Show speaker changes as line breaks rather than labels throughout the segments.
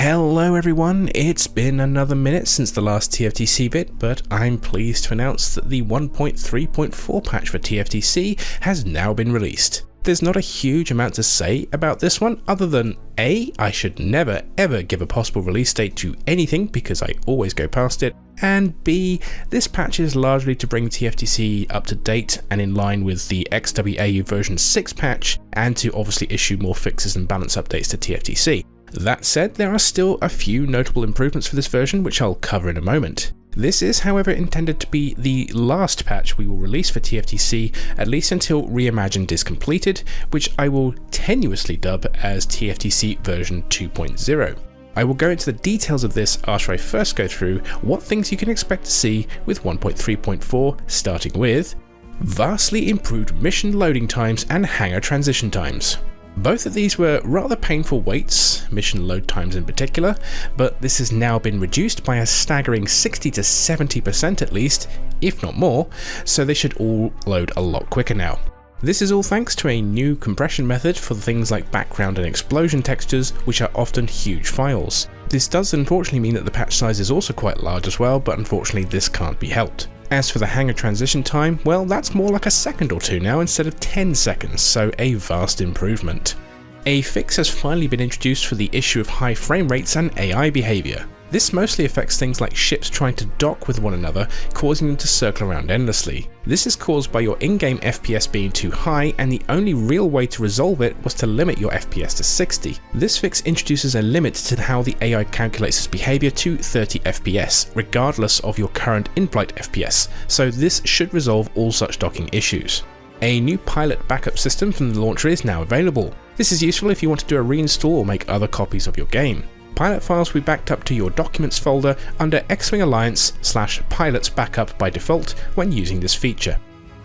Hello everyone, it's been another minute since the last TFTC bit, but I'm pleased to announce that the 1.3.4 patch for TFTC has now been released. There's not a huge amount to say about this one other than A, I should never ever give a possible release date to anything because I always go past it, and B, this patch is largely to bring TFTC up to date and in line with the XWAU version 6 patch, and to obviously issue more fixes and balance updates to TFTC. That said, there are still a few notable improvements for this version which I'll cover in a moment. This is however intended to be the last patch we will release for TFTC, at least until Reimagined is completed, which I will tenuously dub as TFTC version 2.0. I will go into the details of this after I first go through what things you can expect to see with 1.3.4, starting with vastly improved mission loading times and hangar transition times. Both of these were rather painful waits, mission load times in particular, but this has now been reduced by a staggering 60 to 70% at least, if not more, so they should all load a lot quicker now. This is all thanks to a new compression method for things like background and explosion textures, which are often huge files. This does unfortunately mean that the patch size is also quite large as well, but unfortunately this can't be helped. As for the hangar transition time, well, that's more like a second or two now instead of 10 seconds, so a vast improvement. A fix has finally been introduced for the issue of high frame rates and AI behaviour. This mostly affects things like ships trying to dock with one another, causing them to circle around endlessly. This is caused by your in-game FPS being too high, and the only real way to resolve it was to limit your FPS to 60. This fix introduces a limit to how the AI calculates its behaviour to 30 FPS, regardless of your current in-flight FPS, so this should resolve all such docking issues. A new pilot backup system from the launcher is now available. This is useful if you want to do a reinstall or make other copies of your game. Pilot files will be backed up to your Documents folder under X-Wing Alliance/Pilots Backup by default when using this feature.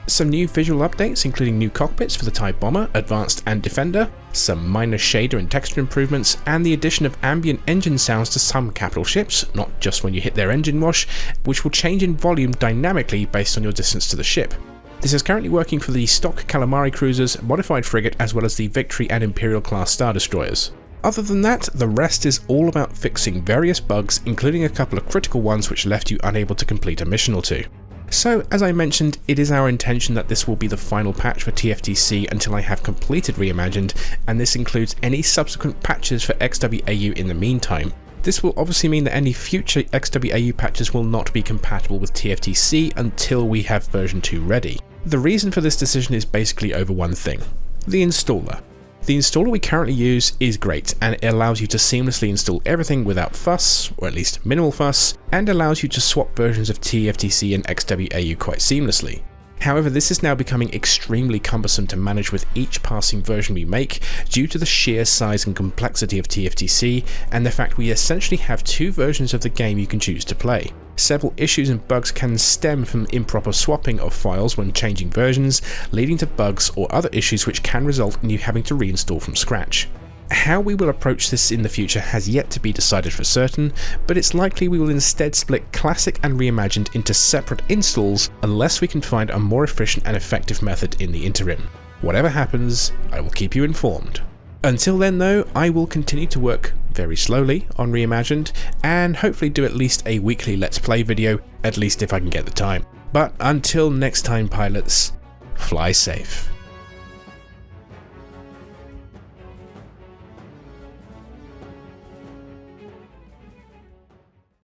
Some new visual updates including new cockpits for the TIE Bomber, Advanced and Defender, some minor shader and texture improvements, and the addition of ambient engine sounds to some capital ships, not just when you hit their engine wash, which will change in volume dynamically based on your distance to the ship. This is currently working for the stock Calamari cruisers, modified frigate, as well as the Victory and Imperial class Star Destroyers. Other than that, the rest is all about fixing various bugs, including a couple of critical ones which left you unable to complete a mission or two. So, as I mentioned, it is our intention that this will be the final patch for TFTC until I have completed Reimagined, and this includes any subsequent patches for XWAU in the meantime. This will obviously mean that any future XWAU patches will not be compatible with TFTC until we have version 2 ready. The reason for this decision is basically over one thing: the installer. The installer we currently use is great, and it allows you to seamlessly install everything without fuss, or at least minimal fuss, and allows you to swap versions of TFTC and XWAU quite seamlessly. However, this is now becoming extremely cumbersome to manage with each passing version we make due to the sheer size and complexity of TFTC and the fact we essentially have two versions of the game you can choose to play. Several issues and bugs can stem from improper swapping of files when changing versions, leading to bugs or other issues which can result in you having to reinstall from scratch. How we will approach this in the future has yet to be decided for certain, but it's likely we will instead split Classic and Reimagined into separate installs unless we can find a more efficient and effective method in the interim. Whatever happens, I will keep you informed. Until then though, I will continue to work very slowly on Reimagined, and hopefully do at least a weekly Let's Play video, at least if I can get the time. But until next time pilots, fly safe.